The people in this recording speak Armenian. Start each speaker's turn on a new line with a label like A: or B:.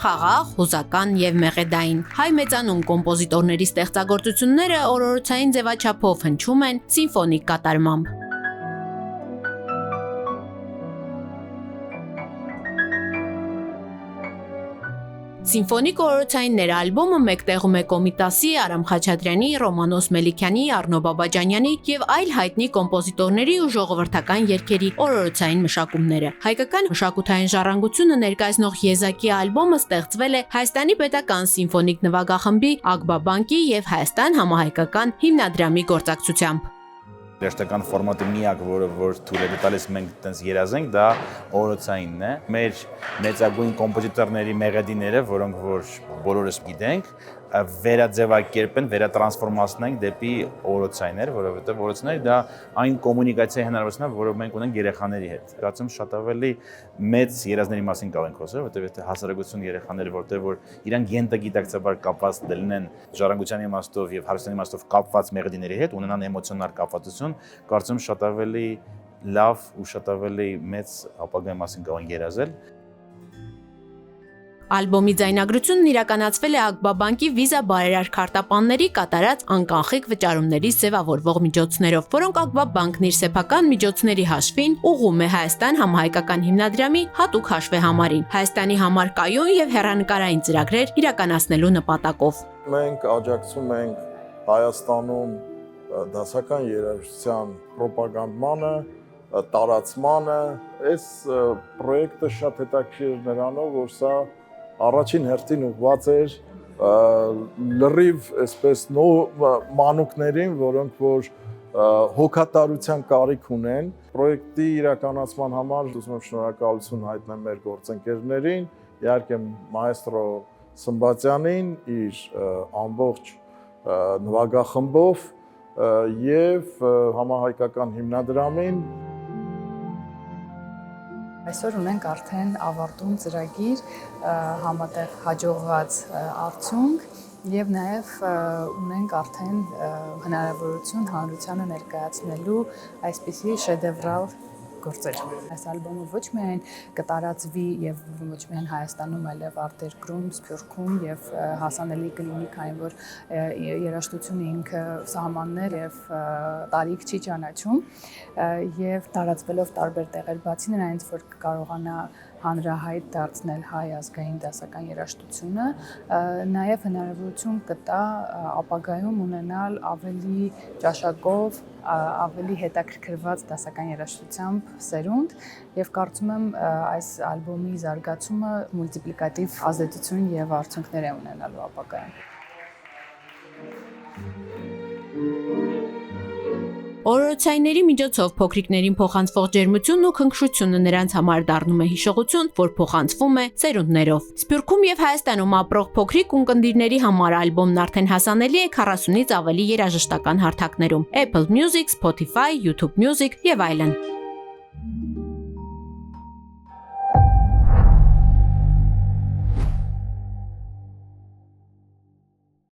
A: խաղաղ, հուզական եւ մեղեդային։ Հայ մեծանուն կոմպոզիտորների ստեղծագործությունները օրորոցային ձևաչափով հնչում են սիմֆոնիկ կատարմամբ։ Սիմֆոնիկ օրորոցայիններ ալբոմը մեկտեղում է Կոմիտասի, Արամ Խաչատրյանի, Ռոմանոս Մելիքյանի, Արնո Բաբաջանյանի եւ այլ հայտնի կոմպոզիտորների ու ժողովրդական երգերի օրորոցային մշակումները։ Հայկական մշակութային ժառանգությունը ներկայացնող եզակի ալբոմը ստեղծվել է Հայաստանի պետական սիմֆոնիկ նվագախմբի Ագբա բանկի եւ Հայաստան համահայկական հիմնադրամի գործակցությամբ։
B: Երաժշտական ֆորմատի միակ, որ թույլ է տալիս մենք տենց երազենք, դա օրոցայինն է։ Մեր մեծագույն կոմպոզիտորների մեղեդիները, որոնք որ բոլորս գիտենք, վերաձևակերպեն, վերատրանսֆորմացնենք դեպի օրոցայիններ, որովհետև օրոցայինները դա այն կոմունիկացիայի հնարավորությունն է, որը մենք ունենք երեխաների հետ։ Կարծում շատ ավելի մեծ երազների մասին կարող ենք խոսել, որովհետև եթե հասարակություն երեխաները, որտեղ որ իրանք յենթագիտակցաբար կապված դելնեն ժառանգության իմաստով եւ հարստության իմաստով կապված մեղեդիների հետ, ունենան էմոցիոնալ կապվածություն, կարծում շատ ավելի լավ ու շատ ավելի մեծ ապագայի մասին կարող ենք երազել։
A: Ալբոմի ձայնագրությունն իրականացվել է Ագբա բանկի վիզա բարերար քարտապանների կատարած անկանխիկ վճարումներից ձևավորվող միջոցներով, որոնք Ագբա բանկն իր սեփական միջոցների հաշվին ուղղում է Հայաստան համահայկական հիմնադրամի հատուկ հաշվեհամարին, Հայաստանի համար կայուն եւ հեռանկարային ծրագրեր իրականացնելու նպատակով։
C: Մենք աջակցում ենք Հայաստանում դասական երաժշտության ռոպագանդմանը, տարածմանը։ Այս պրոյեկտը շատ հետաքրքիր էր նրանով, որ սա առաջին հերթին ուղղված էր լրիվ այսպես մանուկներին, որոնք որ հոգատարության կարիք ունեն։ Պրոյեկտի իրականացման համար ուզում եմ շնորհակալություն հայտնել մեր գործընկերներին, իհարկե մայստրո Սմբատյանին, իր ամբողջ նվագախմբով եւ համահայկական հիմնադրամին։
D: Այսօր ունենք արդեն ավարտուն ծրագիր, համատեղ հաջողված արդյունք եւ նաեւ ունենք արդեն հնարավորություն հանրությանը ներկայացնելու այսպիսի շեդևրալ գործեր։ Այս ալբոմը ոչ միայն կտարածվի եւ ոչ միայն Հայաստանում, այլև արտերկրում, Սփյուռքում եւ հասանելի կլինի, քանի որ երաժշտությունը ինքը սահմաններ եւ տարիք չի ճանաչում եւ տարածվելով տարբեր տեղեր, բացի նրանից, որ կարողանա հանրահայտ դարձնել հայ ազգային դասական երաժշտությունը, նաև հնարավորություն կտա ապագայում ունենալ ավելի ճաշակով, ավելի հետաքրքրված դասական երաժշտությամբ սերունդ եւ կարծում եմ այս ալբոմի զարգացումը մուլտիպլիկատիվ ազդեցություն եւ արդյունքներ է ունենալու ապագայում։
A: Օրորոցայինների միջոցով փոքրիկներին փոխանցվող ջերմությունն ու քնքշությունը նրանց համար դառնում է հիշողություն, որ փոխանցվում է սերունդներով։ Սփյուռքում եւ Հայաստանում ապրող փոքրիկ ունկնդիրների համար ալբոմն արդեն հասանելի է 40-ից ավելի երաժշտական հարթակներում՝ Apple Music, Spotify, YouTube Music եւ այլն։